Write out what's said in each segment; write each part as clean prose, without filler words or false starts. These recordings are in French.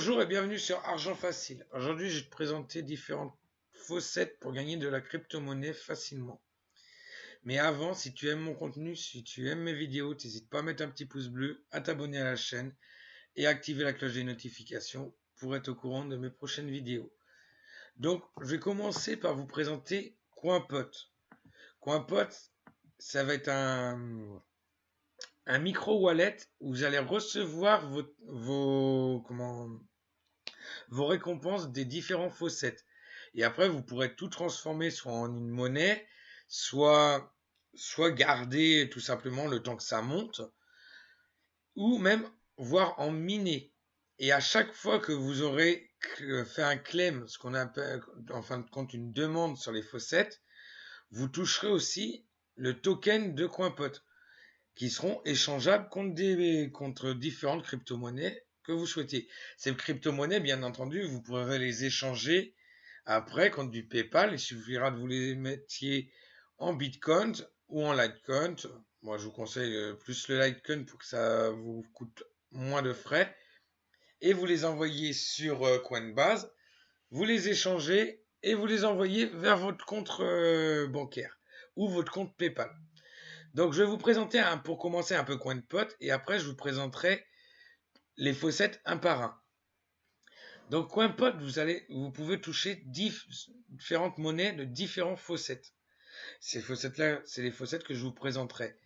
Bonjour et bienvenue sur Argent Facile. Aujourd'hui, je vais te présenter différentes faucettes pour gagner de la crypto-monnaie facilement. Mais avant, si tu aimes mon contenu, si tu aimes mes vidéos, n'hésite pas à mettre un petit pouce bleu, à t'abonner à la chaîne et à activer la cloche des notifications pour être au courant de mes prochaines vidéos. Donc, je vais commencer par vous présenter CoinPot. CoinPot, ça va être un micro-wallet où vous allez recevoir vos récompenses des différents faucets. Et après, vous pourrez tout transformer soit en une monnaie, soit garder tout simplement le temps que ça monte, ou même voire en miner. Et à chaque fois que vous aurez fait un claim, ce qu'on appelle en fin de compte une demande sur les faucets, vous toucherez aussi le token de CoinPot, qui seront échangeables contre différentes crypto-monnaies que vous souhaitez. Ces crypto-monnaies, bien entendu, vous pourrez les échanger après contre du PayPal. Il suffira de vous les mettiez en Bitcoin ou en Litecoin. Moi, je vous conseille plus le Litecoin pour que ça vous coûte moins de frais. Et vous les envoyez sur Coinbase. Vous les échangez et vous les envoyez vers votre compte bancaire ou votre compte PayPal. Donc, je vais vous présenter pour commencer un peu CoinPot et après, je vous présenterai les faucets un par un. Donc, CoinPot, vous pouvez toucher différentes monnaies de différents faucets. Ces faucets-là, c'est les faucets que je vous présenterai.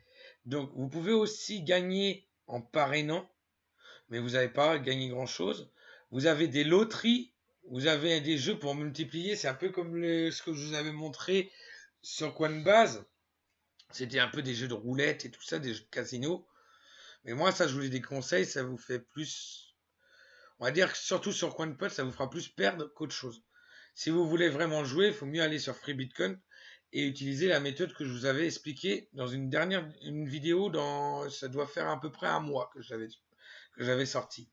Donc, vous pouvez aussi gagner en parrainant, mais vous n'avez pas gagné grand-chose. Vous avez des loteries, vous avez des jeux pour multiplier. C'est un peu comme ce que je vous avais montré sur Coinbase. C'était un peu des jeux de roulette et tout ça, des jeux de casino. Mais moi, ça, je vous les déconseille, ça vous fait plus. On va dire que surtout sur CoinPot, ça vous fera plus perdre qu'autre chose. Si vous voulez vraiment jouer, il faut mieux aller sur Free Bitcoin et utiliser la méthode que je vous avais expliquée dans une vidéo ça doit faire à peu près un mois que j'avais sorti.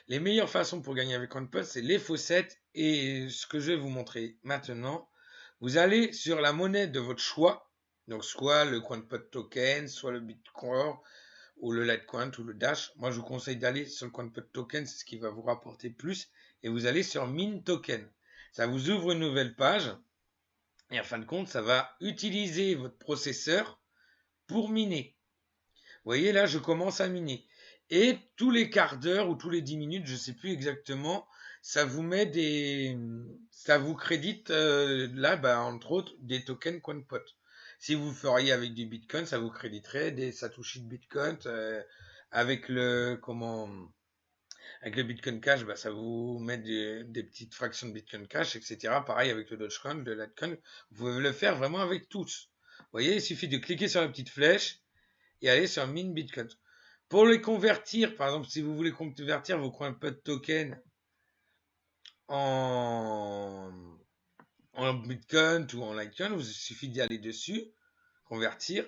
Les meilleures façons pour gagner avec CoinPot, c'est les faucets et ce que je vais vous montrer maintenant. Vous allez sur la monnaie de votre choix, donc soit le CoinPot token, soit le Bitcoin, ou le Litecoin ou le Dash. Moi, je vous conseille d'aller sur le CoinPot Token, c'est ce qui va vous rapporter plus. Et vous allez sur Mint Token. Ça vous ouvre une nouvelle page. Et en fin de compte, ça va utiliser votre processeur pour miner. Vous voyez, là, je commence à miner. Et tous les quarts d'heure ou tous les 10 minutes, je ne sais plus exactement, ça vous crédite, entre autres, des tokens CoinPot. Si vous feriez avec du Bitcoin, ça vous créditerait des Satoshi de Bitcoin. Avec le Bitcoin Cash, ça vous met des petites fractions de Bitcoin Cash, etc. Pareil avec le Dogecoin, le Litecoin. Vous pouvez le faire vraiment avec tous. Vous voyez, il suffit de cliquer sur la petite flèche et aller sur Mint Bitcoin. Pour les convertir, par exemple, si vous voulez convertir vos CoinPot tokens en Bitcoin ou en Litecoin, il suffit d'y aller dessus, convertir.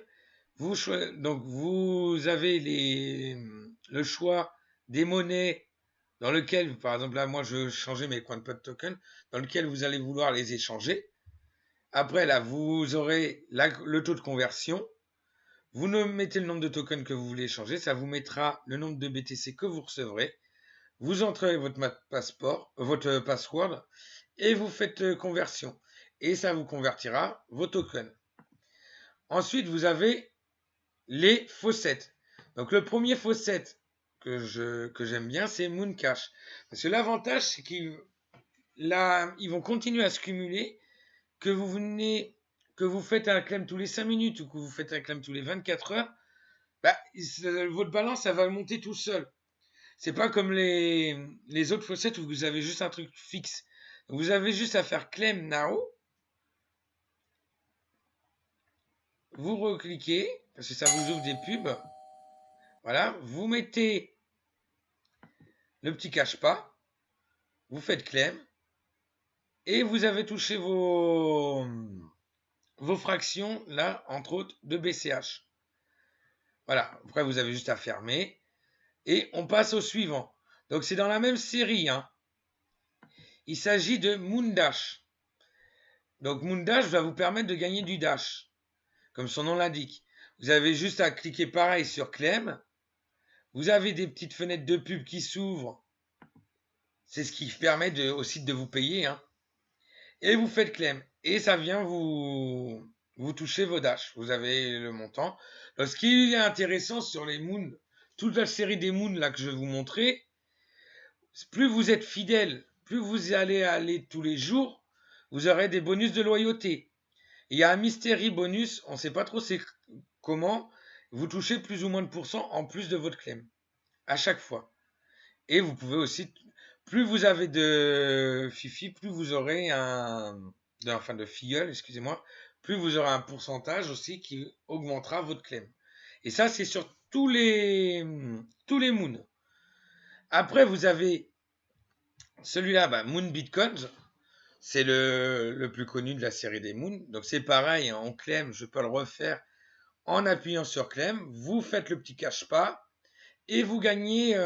Donc vous avez le choix des monnaies dans lequel, par exemple là, moi je veux changer mes CoinPot tokens, dans lequel vous allez vouloir les échanger. Après là, vous aurez le taux de conversion. Vous mettez le nombre de tokens que vous voulez échanger, ça vous mettra le nombre de BTC que vous recevrez. Vous entrez votre password et vous faites conversion. Et ça vous convertira vos tokens. Ensuite, vous avez les faucets. Donc le premier faucet que j'aime bien, c'est Mooncash. Parce que l'avantage, c'est qu'ils vont continuer à se cumuler, que vous faites un claim tous les 5 minutes ou que vous faites un claim tous les 24 heures, votre balance, ça va monter tout seul. C'est pas comme les autres faucets où vous avez juste un truc fixe. Vous avez juste à faire claim now. Vous recliquez, parce que ça vous ouvre des pubs. Voilà, vous mettez le petit cache-pas, vous faites claim, et vous avez touché vos fractions, là, entre autres, de BCH. Voilà, après vous avez juste à fermer, et on passe au suivant. Donc c'est dans la même série, hein. Il s'agit de Moondash. Donc Moondash va vous permettre de gagner du dash, comme son nom l'indique. Vous avez juste à cliquer pareil sur claim. Vous avez des petites fenêtres de pub qui s'ouvrent C'est ce qui permet aussi de vous payer, hein. Et vous faites claim. Et ça vient vous toucher vos dash. Vous avez le montant. Alors, ce qui est intéressant sur les moons, toute la série des moons là que je vais vous montrer, plus vous êtes fidèle, plus vous allez aller tous les jours, vous aurez des bonus de loyauté. Il y a un mystery bonus, on ne sait pas trop c'est comment, vous touchez plus ou moins de pourcents en plus de votre claim, à chaque fois. Et vous pouvez aussi, plus vous avez de fifi, plus vous aurez enfin de filleul, excusez-moi, plus vous aurez un pourcentage aussi qui augmentera votre claim. Et ça, c'est sur tous les moons. Après, vous avez celui-là, Moon Bitcoins. C'est le plus connu de la série des moons. Donc c'est pareil, hein, on claim, je peux le refaire en appuyant sur claim. vous faites le petit cache-pas et vous gagnez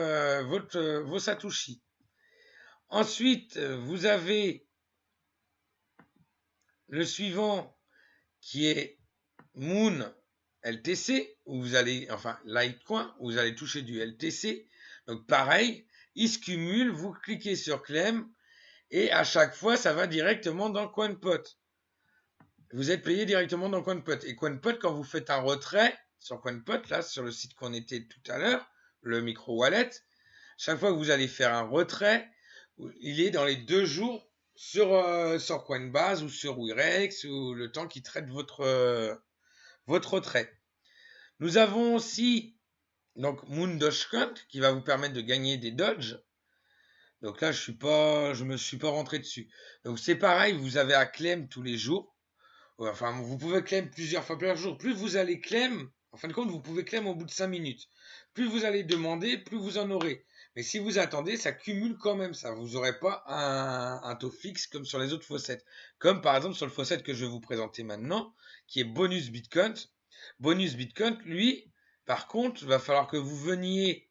vos Satoshi. Ensuite, vous avez le suivant qui est Moon LTC, où vous allez, enfin Litecoin, où vous allez toucher du LTC. Donc pareil, il se cumule, vous cliquez sur claim et à chaque fois, ça va directement dans CoinPot. Vous êtes payé directement dans CoinPot. Et CoinPot, quand vous faites un retrait sur CoinPot, là, sur le site qu'on était tout à l'heure, le micro wallet, chaque fois que vous allez faire un retrait, il est dans les 2 jours sur Coinbase ou sur Wirex ou le temps qui traite votre retrait. Nous avons aussi donc Moon Dogecoin qui va vous permettre de gagner des dodges. Donc là, je me suis pas rentré dessus. Donc c'est pareil, vous avez à claim tous les jours. Enfin, vous pouvez claim plusieurs fois par jour. Plus vous allez claim, en fin de compte, vous pouvez claim au bout de 5 minutes. Plus vous allez demander, plus vous en aurez. Mais si vous attendez, ça cumule quand même ça. Vous n'aurez pas un taux fixe comme sur les autres faucettes. Comme par exemple sur le faucette que je vais vous présenter maintenant, qui est Bonus Bitcoin. Bonus Bitcoin, lui, par contre, il va falloir que vous veniez.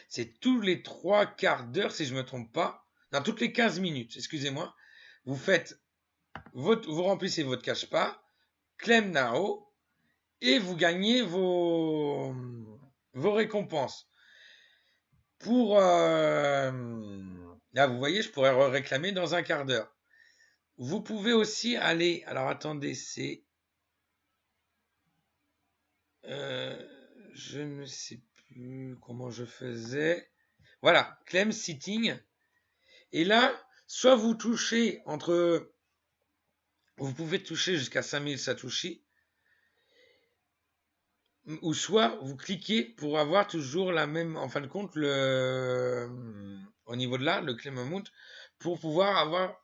C'est tous les 3 quarts d'heure, si je ne me trompe pas. Non, toutes les 15 minutes, excusez-moi. Vous faites vous remplissez votre cache-pas, claim now, et vous gagnez vos récompenses. Pour là, vous voyez, je pourrais réclamer dans un quart d'heure. Vous pouvez aussi aller. Alors attendez, c'est je ne sais plus comment je faisais. Voilà, claim sitting. Et là, soit vous touchez vous pouvez toucher jusqu'à 5000 Satoshi, ou soit vous cliquez pour avoir toujours la même, en fin de compte, au niveau de là, le claim amount, pour pouvoir avoir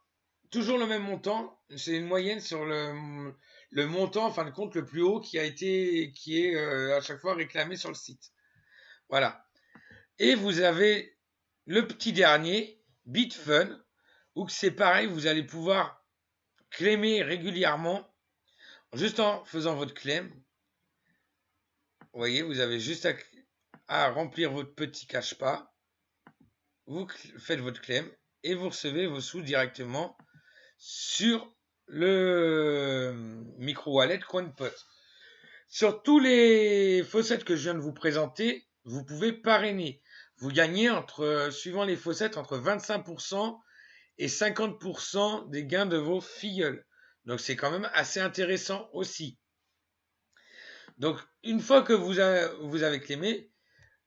toujours le même montant. C'est une moyenne sur le montant, en fin de compte, le plus haut qui est à chaque fois réclamé sur le site. Voilà. Et vous avez le petit dernier, Bitfun, où c'est pareil, vous allez pouvoir claimer régulièrement, juste en faisant votre claim. Vous voyez, vous avez juste à remplir votre petit cache-pas. Vous faites votre claim et vous recevez vos sous directement sur le micro wallet CoinPot. Sur tous les faucettes que je viens de vous présenter, vous pouvez parrainer. Vous gagnez suivant les faucettes, entre 25% et 50% des gains de vos filleuls. Donc c'est quand même assez intéressant aussi. Donc, une fois que vous avez claimé,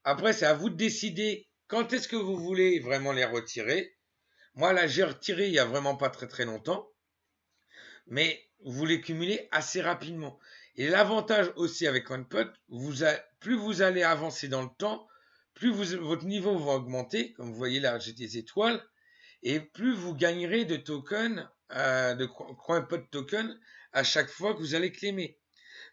après, c'est à vous de décider quand est-ce que vous voulez vraiment les retirer. Moi, là, j'ai retiré il y a vraiment pas très très longtemps. Mais vous les cumulez assez rapidement. Et l'avantage aussi avec CoinPot, plus vous allez avancer dans le temps, plus votre niveau va augmenter. Comme vous voyez là, j'ai des étoiles. Et plus vous gagnerez de tokens, de CoinPot tokens, à chaque fois que vous allez claimer.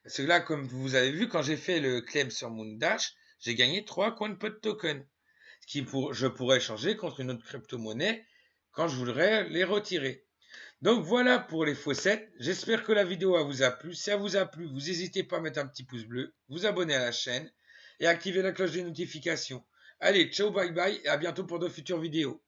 Parce que là, comme vous avez vu, quand j'ai fait le claim sur Moondash, j'ai gagné 3 CoinPot tokens. Je pourrais échanger contre une autre crypto-monnaie quand je voudrais les retirer. Donc voilà pour les faucettes. J'espère que la vidéo vous a plu. Si ça vous a plu, vous n'hésitez pas à mettre un petit pouce bleu, vous abonner à la chaîne et activer la cloche des notifications. Allez, ciao, bye bye et à bientôt pour de futures vidéos.